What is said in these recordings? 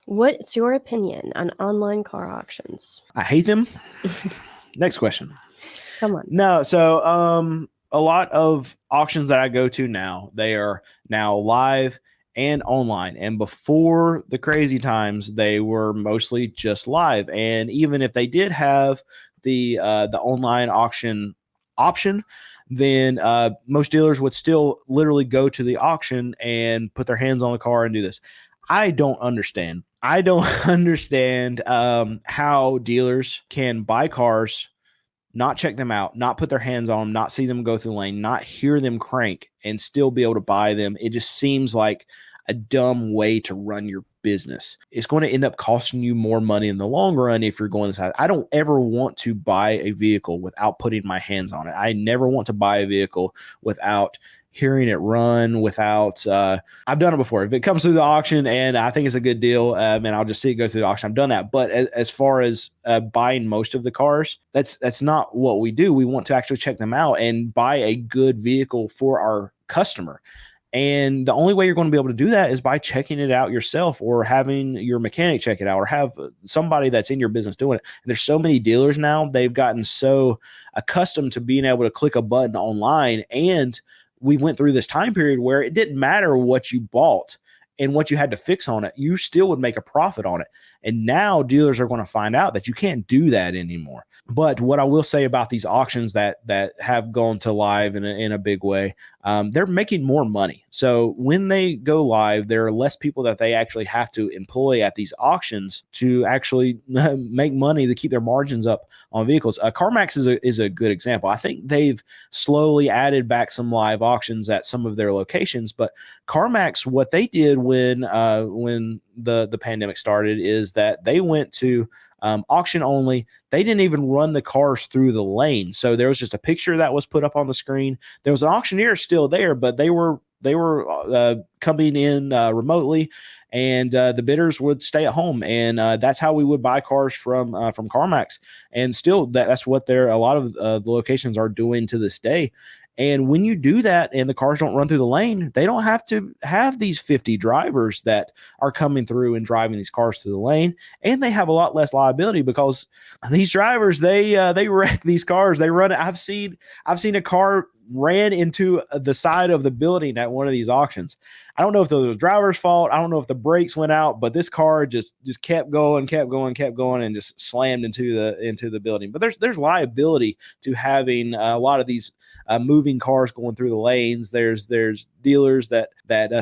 What's your opinion on online car auctions? I hate them. Next question. Come on. No, so a lot of auctions that I go to now, they are now live and online. And before the crazy times, they were mostly just live. And even if they did have the online auction option, then most dealers would still literally go to the auction and put their hands on the car and do this. I don't understand. I don't understand how dealers can buy cars, not check them out, not put their hands on them, not see them go through the lane, not hear them crank, and still be able to buy them. It just seems like a dumb way to run your business. It's going to end up costing you more money in the long run if you're going this. I don't ever want to buy a vehicle without putting my hands on it. I never want to buy a vehicle without hearing it run, without I've done it before. If it comes through the auction and I think it's a good deal, and I'll just see it go through the auction, I've done that. But as far as buying most of the cars, that's not what we do. We want to actually check them out and buy a good vehicle for our customer. And the only way you're going to be able to do that is by checking it out yourself, or having your mechanic check it out, or have somebody that's in your business doing it. And there's so many dealers now, they've gotten so accustomed to being able to click a button online. And we went through this time period where it didn't matter what you bought and what you had to fix on it, you still would make a profit on it. And now dealers are going to find out that you can't do that anymore. But what I will say about these auctions that have gone to live in a big way, they're making more money. So when they go live, there are less people that they actually have to employ at these auctions to actually make money to keep their margins up on vehicles. CarMax is a good example. I think they've slowly added back some live auctions at some of their locations, but CarMax, what they did when the pandemic started is that they went to auction only. They didn't even run the cars through the lane. So there was just a picture that was put up on the screen. There was an auctioneer still there, but they were coming in remotely, and the bidders would stay at home. And that's how we would buy cars from CarMax. And still, that's what a lot of the locations are doing to this day. And when you do that and the cars don't run through the lane, they don't have to have these 50 drivers that are coming through and driving these cars through the lane. And they have a lot less liability because these drivers, they wreck these cars. They run it. I've seen a car ran into the side of the building at one of these auctions. I don't know if it was the driver's fault. I don't know if the brakes went out, but this car just kept going, and just slammed into the building. But there's liability to having a lot of these moving cars going through the lanes. There's dealers that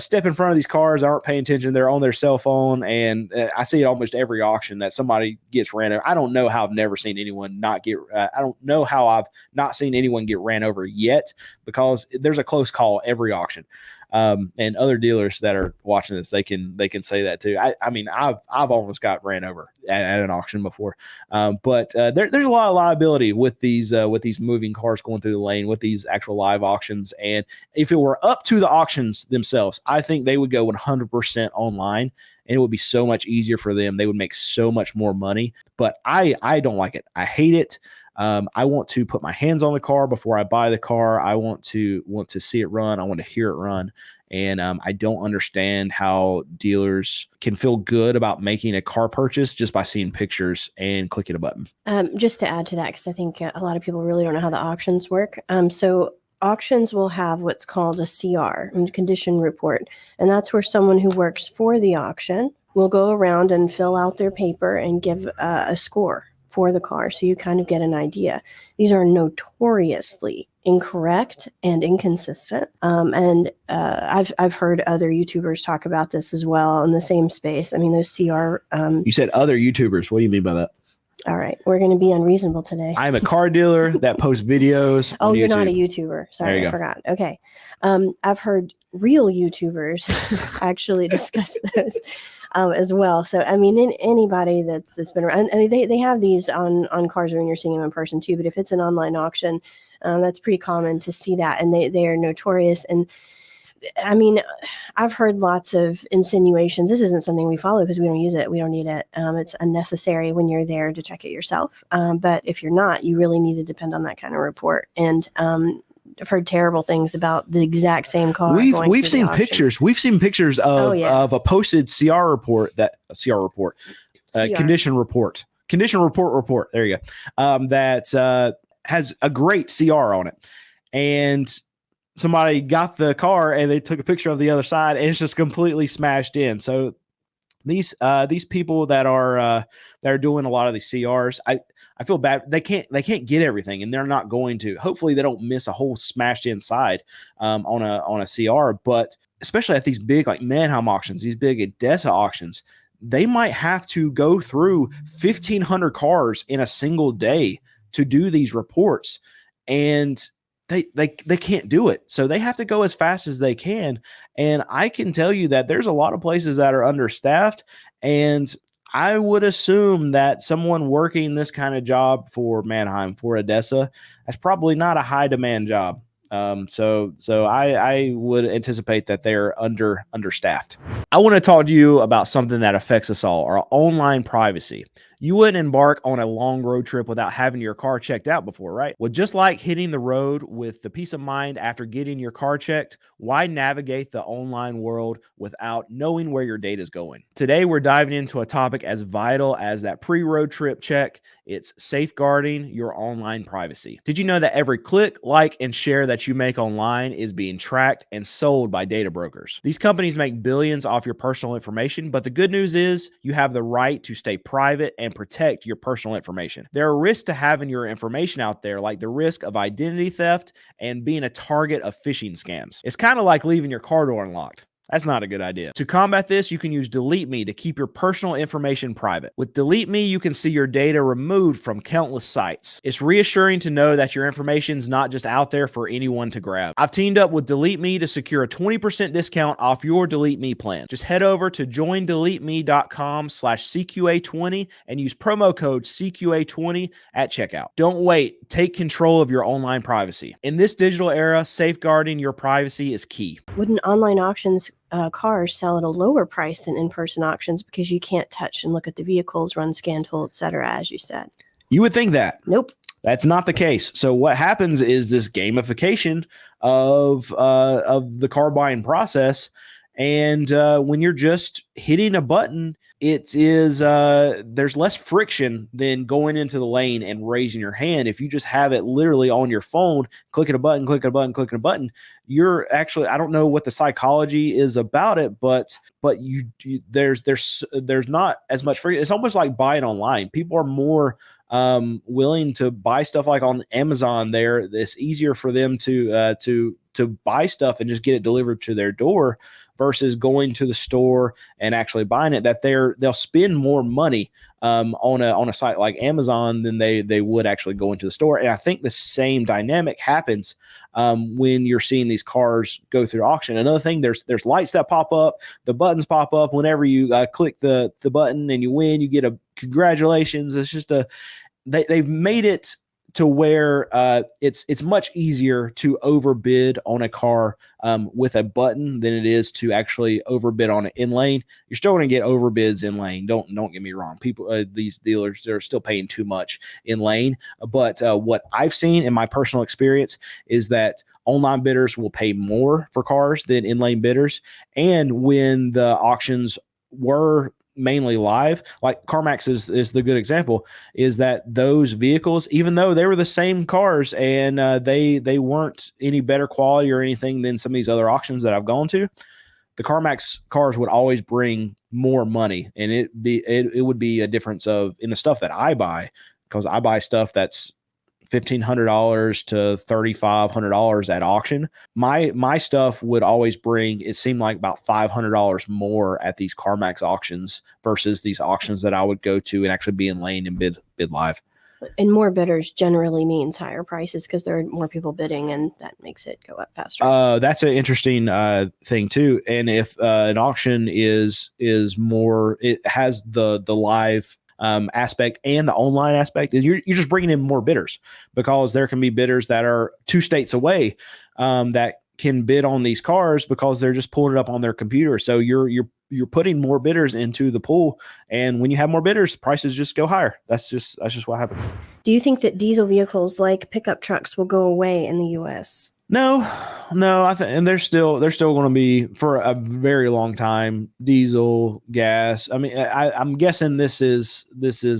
step in front of these cars, aren't paying attention. They're on their cell phone, and I see it almost every auction that somebody gets ran over. I don't know how I've never seen anyone not get. I don't know how I've not seen anyone get ran over yet, because there's a close call every auction. And other dealers that are watching this, they can say that too. I mean, I've almost got ran over at an auction before. But there's a lot of liability with these moving cars going through the lane, with these actual live auctions. And if it were up to the auctions themselves, I think they would go 100% online, and it would be so much easier for them. They would make so much more money. But I don't like it. I hate it. I want to put my hands on the car before I buy the car. I want to see it run. I want to hear it run. And I don't understand how dealers can feel good about making a car purchase just by seeing pictures and clicking a button. Just to add to that, because I think a lot of people really don't know how the auctions work. So auctions will have what's called a CR, condition report. And that's where someone who works for the auction will go around and fill out their paper and give a score for the car, so you kind of get an idea. These are notoriously incorrect and inconsistent. And I've heard other YouTubers talk about this as well in the same space. I mean, those CR. You said other YouTubers. What do you mean by that? All right, we're going to be unreasonable today. I'm a car dealer that posts videos. Oh, you're not a YouTuber. Sorry, I forgot. Okay. I've heard real YouTubers actually discuss those as well. So, I mean, anybody that's been around, I mean, they have these on cars when you're seeing them in person too, but if it's an online auction, that's pretty common to see that. And they are notorious. And I mean, I've heard lots of insinuations. This isn't something we follow because we don't use it. We don't need it. It's unnecessary when you're there to check it yourself. But if you're not, you really need to depend on that kind of report. And heard terrible things about the exact same car. We've seen pictures. We've seen pictures of a posted CR report condition report. There you go. That has a great CR on it, and somebody got the car and they took a picture of the other side, and it's just completely smashed in. So these people that are doing a lot of these CRs, I feel bad. They can't get everything, and they're not going to. Hopefully, they don't miss a whole smashed inside on a CR. But especially at these big like Mannheim auctions, these big ADESA auctions, they might have to go through 1,500 cars in a single day to do these reports, and they can't do it. So they have to go as fast as they can. And I can tell you that there's a lot of places that are understaffed, and I would assume that someone working this kind of job for Mannheim, for ADESA, that's probably not a high demand job. So I would anticipate that they're understaffed. I want to talk to you about something that affects us all, our online privacy. You wouldn't embark on a long road trip without having your car checked out before, right? Well, just like hitting the road with the peace of mind after getting your car checked, why navigate the online world without knowing where your data is going? Today, we're diving into a topic as vital as that pre-road trip check. It's safeguarding your online privacy. Did you know that every click, like, and share that you make online is being tracked and sold by data brokers? These companies make billions off your personal information, but the good news is you have the right to stay private and protect your personal information. There are risks to having your information out there, like the risk of identity theft and being a target of phishing scams. It's kind of like leaving your car door unlocked. That's not a good idea. To combat this, you can use Delete Me to keep your personal information private. With Delete Me, you can see your data removed from countless sites. It's reassuring to know that your information is not just out there for anyone to grab. I've teamed up with Delete Me to secure a 20% discount off your Delete Me plan. Just head over to joindeleteme.com/CQA20 and use promo code CQA20 at checkout. Don't wait. Take control of your online privacy. In this digital era, safeguarding your privacy is key. Wouldn't online auctions cars sell at a lower price than in-person auctions because you can't touch and look at the vehicles, run scan tool, etc., as you said? You would think that. Nope. That's not the case. So what happens is this gamification of the car buying process, and when you're just hitting a button, it is there's less friction than going into the lane and raising your hand. If you just have it literally on your phone, clicking a button, you're actually, I don't know what the psychology is about it, but there's not as much friction. It's almost like buying online. People are more willing to buy stuff like on Amazon. It's easier for them to buy stuff and just get it delivered to their door versus going to the store and actually buying it. That they'll spend more money on a site like Amazon than they would actually go into the store. And I think the same dynamic happens when you're seeing these cars go through auction. Another thing, there's lights that pop up, the buttons pop up whenever you click the button and you win. You get a congratulations. It's just they've made it to where it's much easier to overbid on a car with a button than it is to actually overbid on it in lane. You're still going to get overbids in lane. Don't get me wrong. People, these dealers, they're still paying too much in lane. But what I've seen in my personal experience is that online bidders will pay more for cars than in lane bidders. And when the auctions were mainly live, like CarMax is the good example, is that those vehicles, even though they were the same cars and they weren't any better quality or anything than some of these other auctions that I've gone to, the CarMax cars would always bring more money, and it would be a difference of in the stuff that I buy, because I buy stuff that's $1,500 to $3,500 at auction. My stuff would always bring, it seemed like, about $500 more at these CarMax auctions versus these auctions that I would go to and actually be in lane and bid live. And more bidders generally means higher prices because there are more people bidding, and that makes it go up faster. That's an interesting thing too. And if an auction is more, it has the live aspect and the online aspect, you're just bringing in more bidders, because there can be bidders that are 2 states away that can bid on these cars because they're just pulling it up on their computer. So you're putting more bidders into the pool, and when you have more bidders, prices just go higher. That's just what happens. Do you think that diesel vehicles like pickup trucks will go away in the U.S.? No, no, I think, and they're still going to be for a very long time diesel, gas. I mean, I'm guessing this is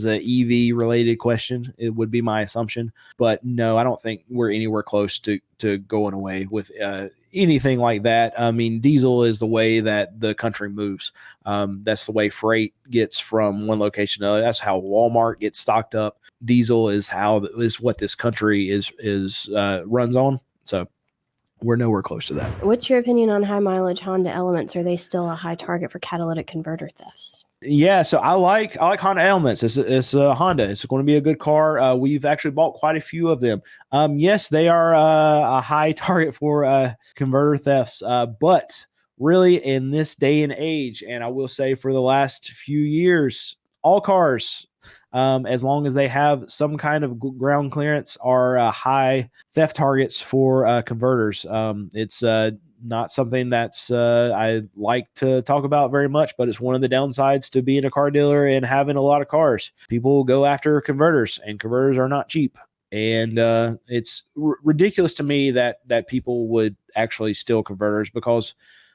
a EV related question. It would be my assumption, but no, I don't think we're anywhere close to going away with anything like that. I mean, diesel is the way that the country moves. That's the way freight gets from one location to another. That's how Walmart gets stocked up. Diesel is what this country is runs on. So we're nowhere close to that. What's your opinion on high mileage Honda Elements? Are they still a high target for catalytic converter thefts? Yeah, so I like Honda Elements. It's a Honda. It's going to be a good car. We've actually bought quite a few of them. Yes, they are a high target for converter thefts. But really, in this day and age, and I will say for the last few years, all cars, as long as they have some kind of ground clearance, are high theft targets for converters. It's not something that's I like to talk about very much, but it's one of the downsides to being a car dealer and having a lot of cars. People go after converters, and converters are not cheap. And it's ridiculous to me that people would actually steal converters, because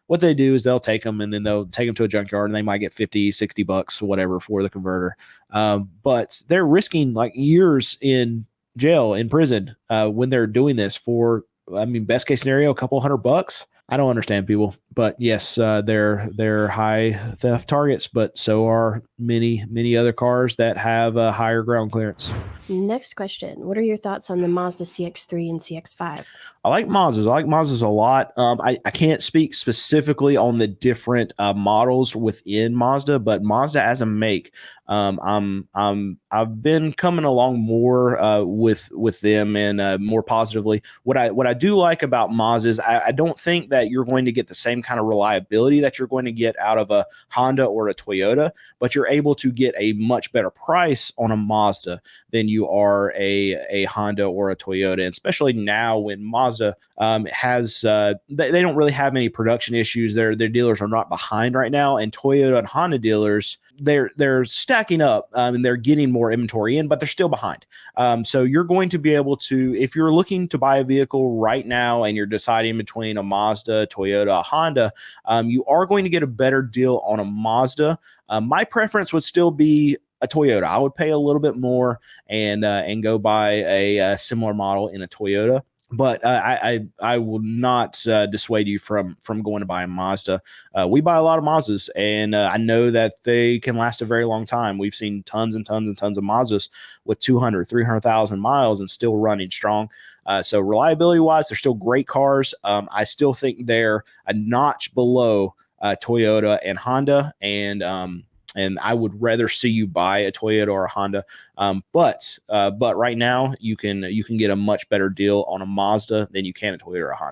what they do is they'll take them and then they'll take them to a junkyard and they might get 50, $60, whatever, for the converter. But they're risking like years in jail, in prison, when they're doing this for, I mean, best case scenario, a couple $100. I don't understand people, but yes, they're high theft targets, but so are many other cars that have a higher ground clearance. Next question. What are your thoughts on the Mazda CX-3 and CX-5? I like Mazdas. I like Mazdas a lot. I can't speak specifically on the different models within Mazda, but Mazda as a make, I've been coming along more with them, and more positively. What I do like about Mazda is I don't think that you're going to get the same kind of reliability that you're going to get out of a Honda or a Toyota, but you're able to get a much better price on a Mazda than you are a Honda or a Toyota, and especially now when Mazda has they don't really have any production issues. Their dealers are not behind right now, and Toyota and Honda dealers, they're stacking up, and they're getting more inventory in, but they're still behind. So you're going to be able to, if you're looking to buy a vehicle right now and you're deciding between a Mazda, Toyota, a Honda, you are going to get a better deal on a Mazda. My preference would still be a Toyota. I would pay a little bit more and go buy a similar model in a Toyota. But I will not dissuade you from going to buy a Mazda. We buy a lot of Mazdas, and I know that they can last a very long time. We've seen tons and tons and tons of Mazdas with 200, 300,000 miles and still running strong. So reliability-wise, they're still great cars. I still think they're a notch below Toyota and Honda, and I would rather see you buy a Toyota or a Honda. But right now you can get a much better deal on a Mazda than you can a Toyota or a Honda.